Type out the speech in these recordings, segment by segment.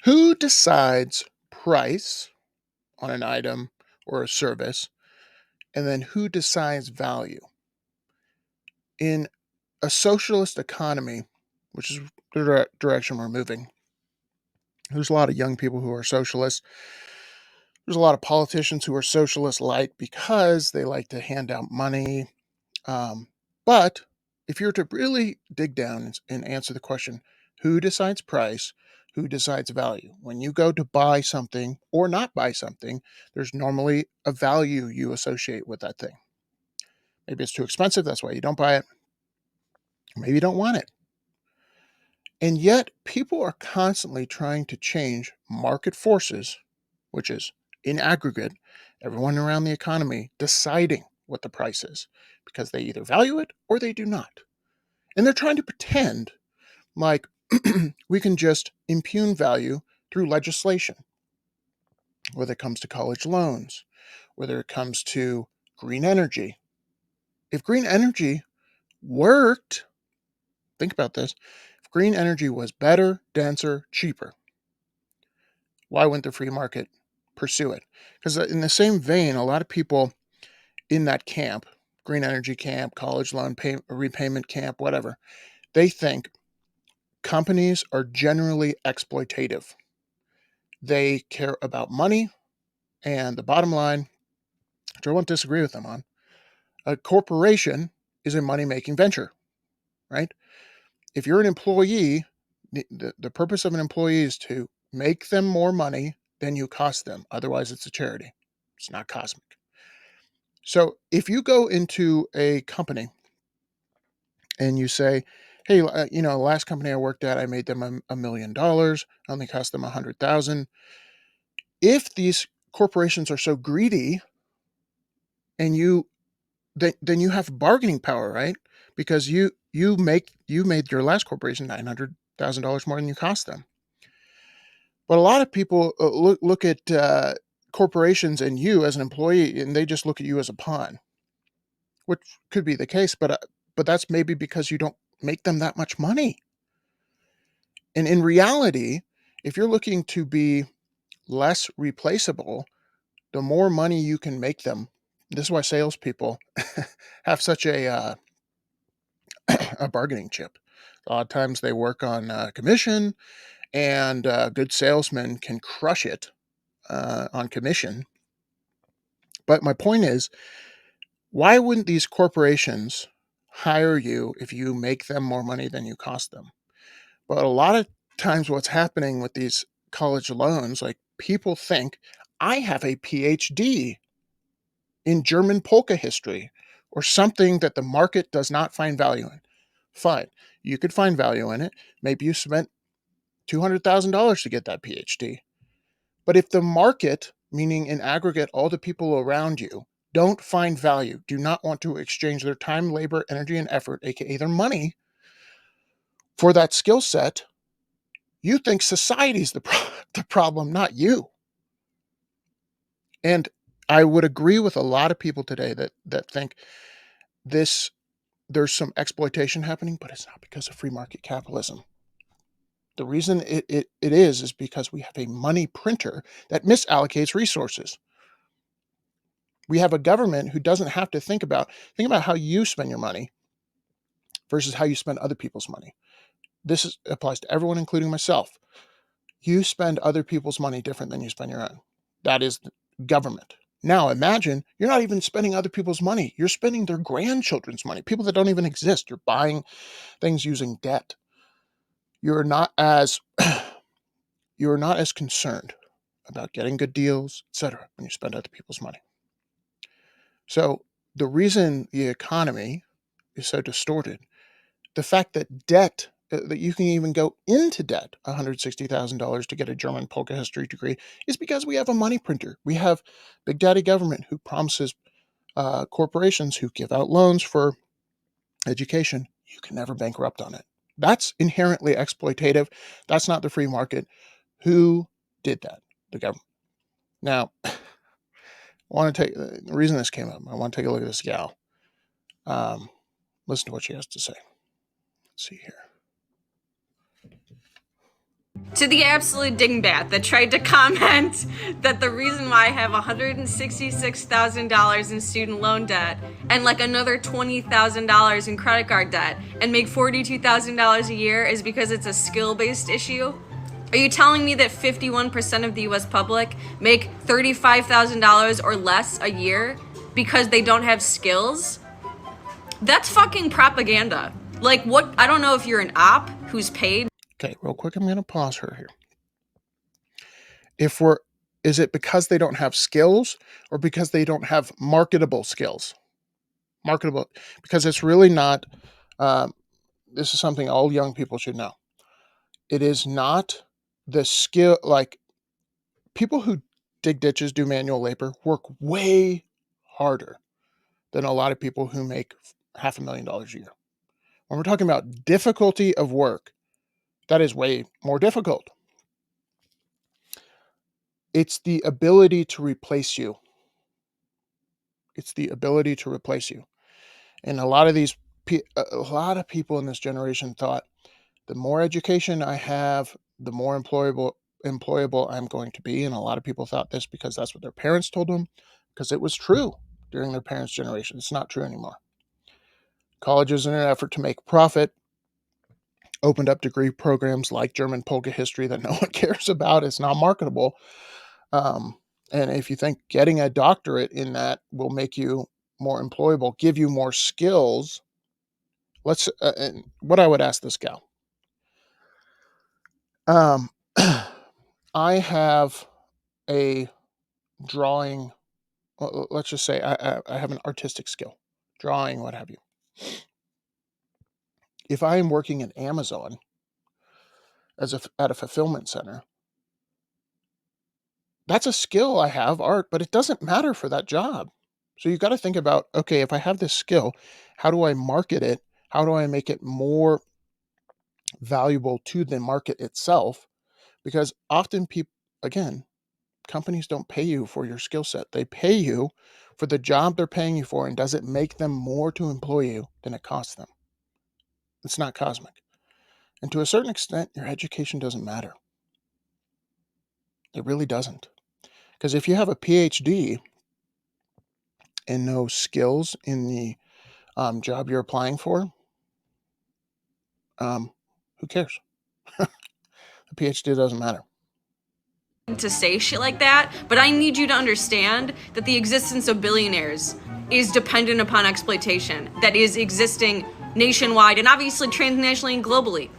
Who decides price on an item or a service, and then who decides value? In a socialist economy, which is the direction we're moving, there's a lot of young people who are socialists. There's a lot of politicians who are socialist light because they like to hand out money. But if you're to really dig down and answer the question, who decides price? Who decides value? When you go to buy something or not buy something, there's normally a value you associate with that thing. Maybe it's too expensive, that's why you don't buy it. Maybe you don't want it. And yet, people are constantly trying to change market forces, which is in aggregate, everyone around the economy deciding what the price is because they either value it or they do not. And they're trying to pretend like we can just impugn value through legislation, whether it comes to college loans, whether it comes to green energy. If green energy worked, think about this, if green energy was better, denser, cheaper, why wouldn't the free market pursue it? Because in the same vein, a lot of people in that camp, green energy camp, college loan repayment camp, whatever, they think companies are generally exploitative. They care about money and the bottom line, which I won't disagree with them on. A corporation is a money making venture, right? If you're an employee, the purpose of an employee is to make them more money than you cost them. Otherwise, it's a charity, it's not cosmic. So if you go into a company and you say, hey, last company I worked at, I made them $1 million, I only cost them 100,000. If these corporations are so greedy and then you have bargaining power, right? Because you made your last corporation $900,000 more than you cost them. But a lot of people look at corporations and you as an employee, and they just look at you as a pawn, which could be the case. But that's maybe because you don't make them that much money. And in reality, if you're looking to be less replaceable, the more money you can make them. This is why salespeople have such a bargaining chip. A lot of times they work on commission, and good salesmen can crush it on commission. But my point is, why wouldn't these corporations hire you if you make them more money than you cost them? But a lot of times, what's happening with these college loans, like people think, I have a PhD in German polka history or something that the market does not find value in. Fine, you could find value in it. Maybe you spent $200,000 to get that PhD. But if the market, meaning in aggregate, all the people around you, don't find value, do not want to exchange their time, labor, energy, and effort, aka their money, for that skill set, you think society's the problem, not you. And I would agree with a lot of people today that think this there's some exploitation happening, but it's not because of free market capitalism. The reason it is because we have a money printer that misallocates resources. We have a government who doesn't have to think about how you spend your money versus how you spend other people's money. Applies to everyone, including myself. You spend other people's money different than you spend your own. That is the government. Now imagine you're not even spending other people's money. You're spending their grandchildren's money, people that don't even exist. You're buying things using debt. You're not as you're not as concerned about getting good deals, etc., when you spend other people's money. So the reason the economy is so distorted, the fact that debt, that you can even go into debt, $160,000 to get a German polka history degree, is because we have a money printer. We have Big Daddy government who promises corporations who give out loans for education, you can never bankrupt on it. That's inherently exploitative. That's not the free market. Who did that? The government. Now, I want to take the reason this came up. I want to take a look at this gal. Listen to what she has to say. Let's see here. To the absolute dingbat that tried to comment that the reason why I have $166,000 in student loan debt and like another $20,000 in credit card debt and make $42,000 a year is because it's a skill-based issue? Are you telling me that 51% of the US public make $35,000 or less a year because they don't have skills? That's fucking propaganda. Like, what? I don't know if you're an op who's paid. Okay, real quick, I'm going to pause her here. If we're, is it because they don't have skills or because they don't have marketable skills? Marketable, because it's really not. Um, this is something all young people should know. It is not the skill. Like people who dig ditches, do manual labor, work way harder than a lot of people who make $500,000 a year. When we're talking about difficulty of work, that is way more difficult. It's the ability to replace you. It's the ability to replace you. And a lot of people in this generation thought the more education I have, the more employable I'm going to be. And a lot of people thought this because that's what their parents told them, because it was true during their parents' generation. It's not true anymore. Colleges, in an effort to make profit, opened up degree programs like German polka history that no one cares about. It's not marketable. Um, and if you think getting a doctorate in that will make you more employable, give you more skills, and what I would ask this gal. Um, I have a drawing. Let's just say I have an artistic skill, drawing, what have you. If I am working in Amazon at a fulfillment center, that's a skill I have, art, but it doesn't matter for that job. So you got to think about, okay, if I have this skill, how do I market it? How do I make it more valuable to the market itself? Because often people, again, companies don't pay you for your skill set. They pay you for the job they're paying you for, and does it make them more to employ you than it costs them? It's not cosmic. And to a certain extent, your education doesn't matter. It really doesn't. Because if you have a PhD and no skills in the job you're applying for, who cares? The PhD doesn't matter. To say shit like that, but I need you to understand that the existence of billionaires is dependent upon exploitation that is existing nationwide and obviously transnationally and globally.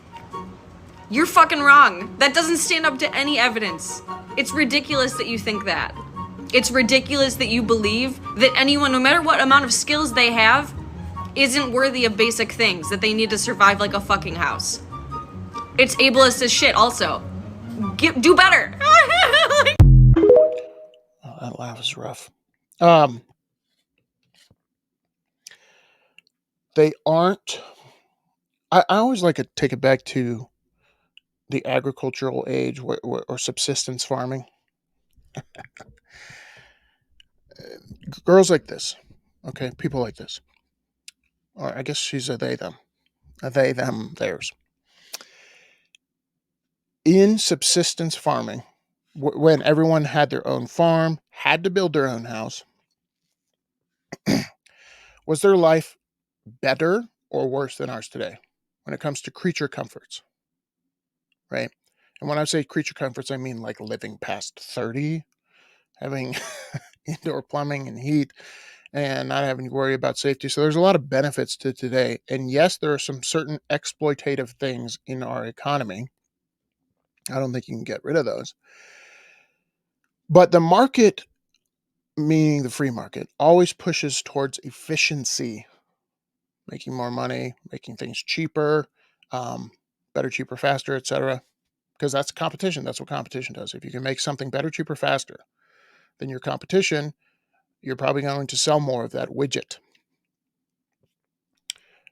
You're fucking wrong. That doesn't stand up to any evidence. It's ridiculous that you think that. It's ridiculous that you believe that anyone, no matter what amount of skills they have, isn't worthy of basic things that they need to survive like a fucking house. It's ableist as shit also. Do better. Oh, that laugh is rough. They aren't. I always like to take it back to the agricultural age or subsistence farming. Girls like this, okay, people like this, or I guess she's a they them, theirs. In subsistence farming, when everyone had their own farm, had to build their own house, was their life better or worse than ours today when it comes to creature comforts, right? And when I say creature comforts, I mean like living past 30, having indoor plumbing and heat, and not having to worry about safety. So there's a lot of benefits to today. And yes, there are some certain exploitative things in our economy. I don't think you can get rid of those. But the market, meaning the free market, always pushes towards efficiency, making more money, making things cheaper, better, cheaper, faster, etc. Because that's competition. That's what competition does. If you can make something better, cheaper, faster than your competition, you're probably going to sell more of that widget.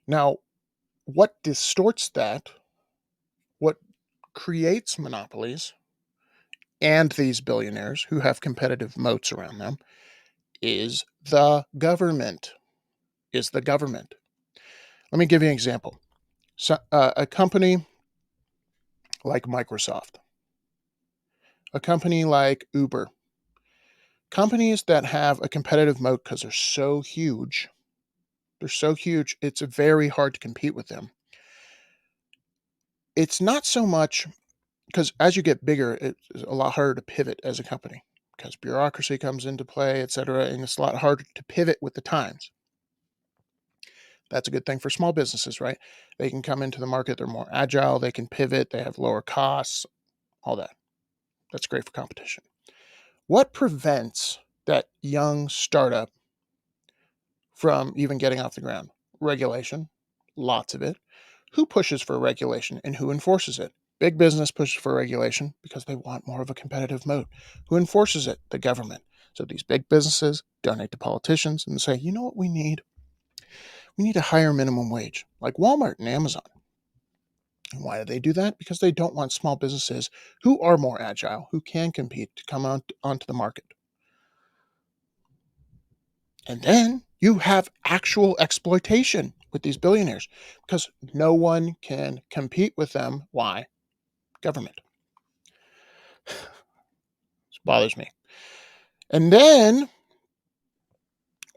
Now, what distorts that, what creates monopolies and these billionaires who have competitive moats around them, is the government. Is the government. Let me give you an example. So, a company like Microsoft. A company like Uber, companies that have a competitive moat because they're so huge, it's very hard to compete with them. It's not so much because as you get bigger, it's a lot harder to pivot as a company because bureaucracy comes into play, et cetera, and it's a lot harder to pivot with the times. That's a good thing for small businesses, right? They can come into the market, they're more agile, they can pivot, they have lower costs, all that. That's great for competition. What prevents that young startup from even getting off the ground? Regulation, lots of it. Who pushes for regulation and who enforces it? Big business pushes for regulation because they want more of a competitive moat. Who enforces it? The government. So these big businesses donate to politicians and say, you know what we need? We need a higher minimum wage, like Walmart and Amazon. And why do they do that? Because they don't want small businesses who are more agile, who can compete, to come onto the market. And then you have actual exploitation with these billionaires because no one can compete with them. Why? Government. This bothers me. And then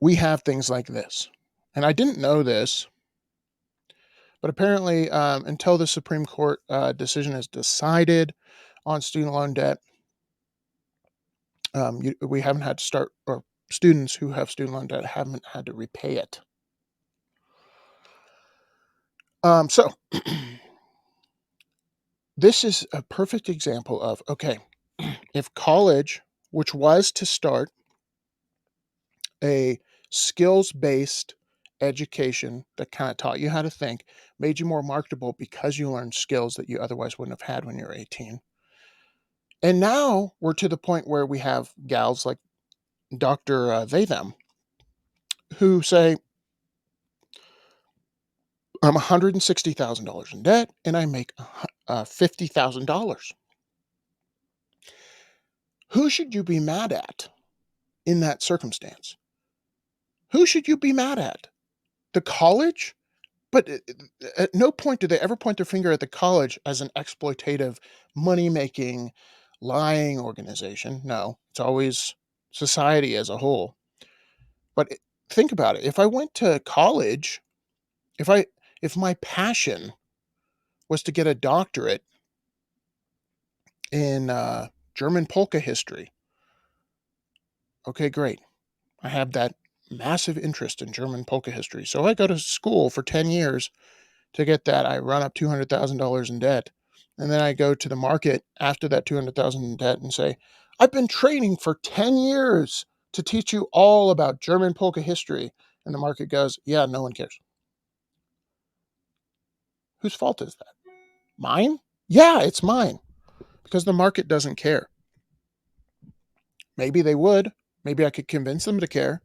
we have things like this. And I didn't know this, but apparently, until the Supreme Court decision is decided on student loan debt, we haven't had to start, or students who have student loan debt haven't had to repay it. So this is a perfect example of, okay, if college, which was to start a skills based education that kind of taught you how to think, made you more marketable because you learned skills that you otherwise wouldn't have had when you're 18. And now we're to the point where we have gals like Dr. They Them who say, I'm $160,000 in debt and I make $50,000. Who should you be mad at in that circumstance? Who should you be mad at? The college? But at no point do they ever point their finger at the college as an exploitative, money making, lying organization. No, it's always society as a whole. But think about it. If I went to college, if I if my passion was to get a doctorate in German polka history, okay, great. I have that massive interest in German polka history. So I go to school for 10 years to get that. I run up $200,000 in debt. And then I go to the market after that 200,000 in debt and say, I've been training for 10 years to teach you all about German polka history. And the market goes, yeah, no one cares. Whose fault is that? Mine? Yeah, it's mine because the market doesn't care. Maybe they would. Maybe I could convince them to care.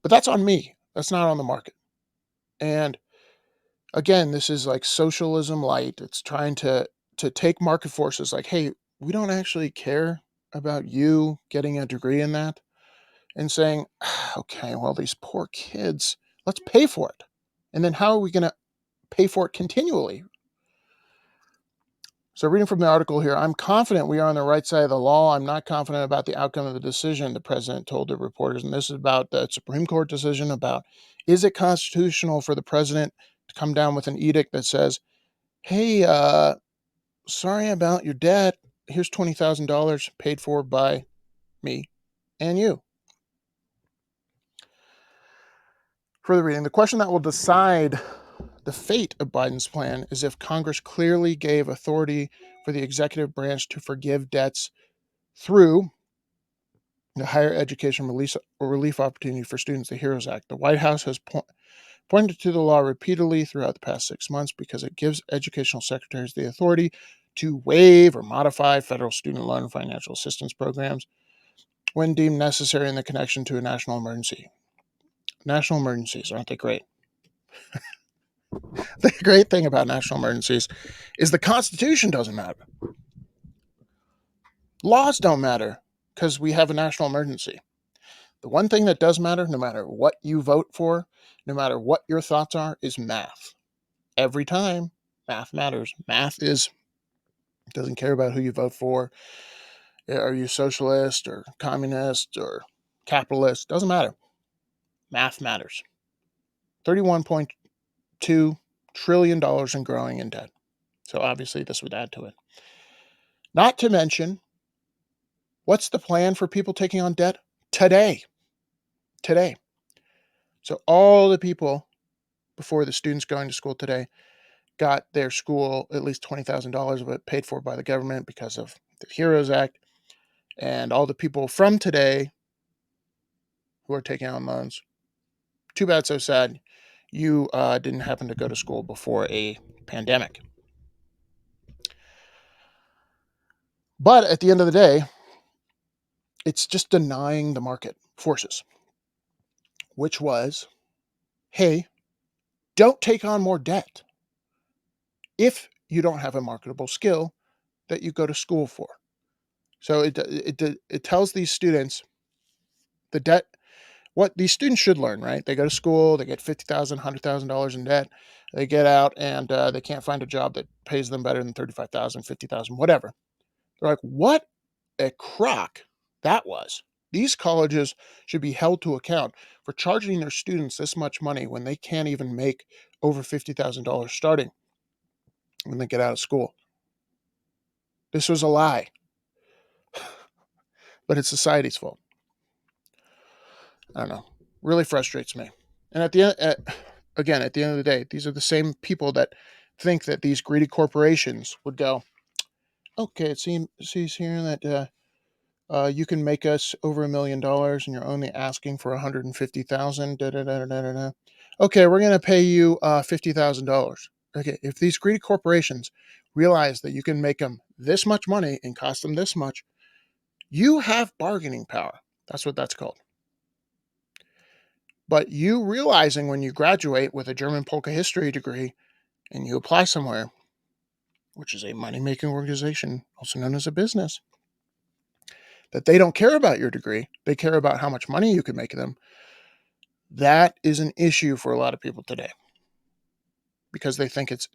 But that's on me. That's not on the market. And again, this is like socialism light. It's trying to take market forces like, hey, we don't actually care about you getting a degree in that, and saying, okay, well, these poor kids, let's pay for it. And then how are we going to pay for it continually? So, reading from the article here, I'm confident we are on the right side of the law. I'm not confident about the outcome of the decision, the president told the reporters. And this is about the Supreme Court decision about, is it constitutional for the president to come down with an edict that says, hey, sorry about your debt. Here's $20,000 paid for by me and you. Further reading, the question that will decide the fate of Biden's plan is if Congress clearly gave authority for the executive branch to forgive debts through the Higher Education Relief Opportunity for Students, the HEROES Act. The White House has pointed to the law repeatedly throughout the past 6 months because it gives educational secretaries the authority to waive or modify federal student loan and financial assistance programs when deemed necessary in the connection to a national emergency. National emergencies, aren't they great? The great thing about national emergencies is the Constitution doesn't matter. Laws don't matter because we have a national emergency. The one thing that does matter, no matter what you vote for, no matter what your thoughts are, is math. Every time, math matters. Math doesn't care about who you vote for. Are you socialist or communist or capitalist? Doesn't matter. Math matters. $31.2 trillion and growing in debt. So obviously this would add to it. Not to mention, what's the plan for people taking on debt today? Today. So all the people before the students going to school today got their school at least $20,000 of it paid for by the government because of the HEROES Act. And all the people from today who are taking on loans, too bad, so sad. You didn't happen to go to school before a pandemic. But at the end of the day, it's just denying the market forces, which was, hey, don't take on more debt if you don't have a marketable skill that you go to school for. So it tells these students the debt, what these students should learn, right? They go to school, they get $50,000, $100,000 in debt, they get out and they can't find a job that pays them better than 35,000, 50,000, whatever. They're like, what a crock that was. These colleges should be held to account for charging their students this much money when they can't even make over $50,000 starting when they get out of school. This was a lie, but it's society's fault. I don't know. Really frustrates me. And at the end, again, at the end of the day, these are the same people that think that these greedy corporations would go, okay, it sees here that you can make us over $1 million, and you're only asking for 150,000. Da, da, da, da, da, da. Okay, we're going to pay you $50,000. Okay, if these greedy corporations realize that you can make them this much money and cost them this much, you have bargaining power. That's what that's called. But you realizing when you graduate with a German polka history degree and you apply somewhere, which is a money making organization, also known as a business, that they don't care about your degree, they care about how much money you can make them. That is an issue for a lot of people today because they think it's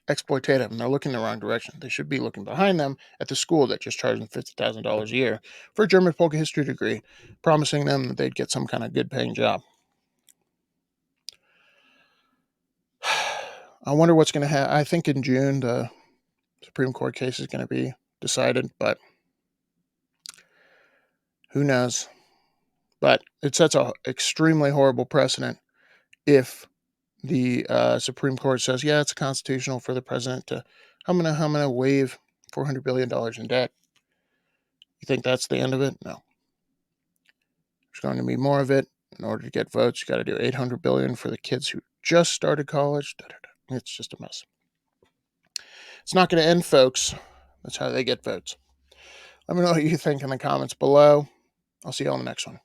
exploitative and they're looking the wrong direction. They should be looking behind them at the school that just charged them $50,000 a year for a German polka history degree, promising them that they'd get some kind of good paying job. I wonder what's going to happen. I think in June, the Supreme Court case is going to be decided, but who knows? But it sets an extremely horrible precedent if the Supreme Court says, yeah, it's constitutional for the president to, I'm gonna waive $400 billion in debt. You think that's the end of it? No. There's going to be more of it. In order to get votes, you got to do $800 billion for the kids who just started college. It's just a mess. It's not going to end, folks. That's how they get votes. Let me know what you think in the comments below. I'll see you on the next one.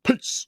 Peace.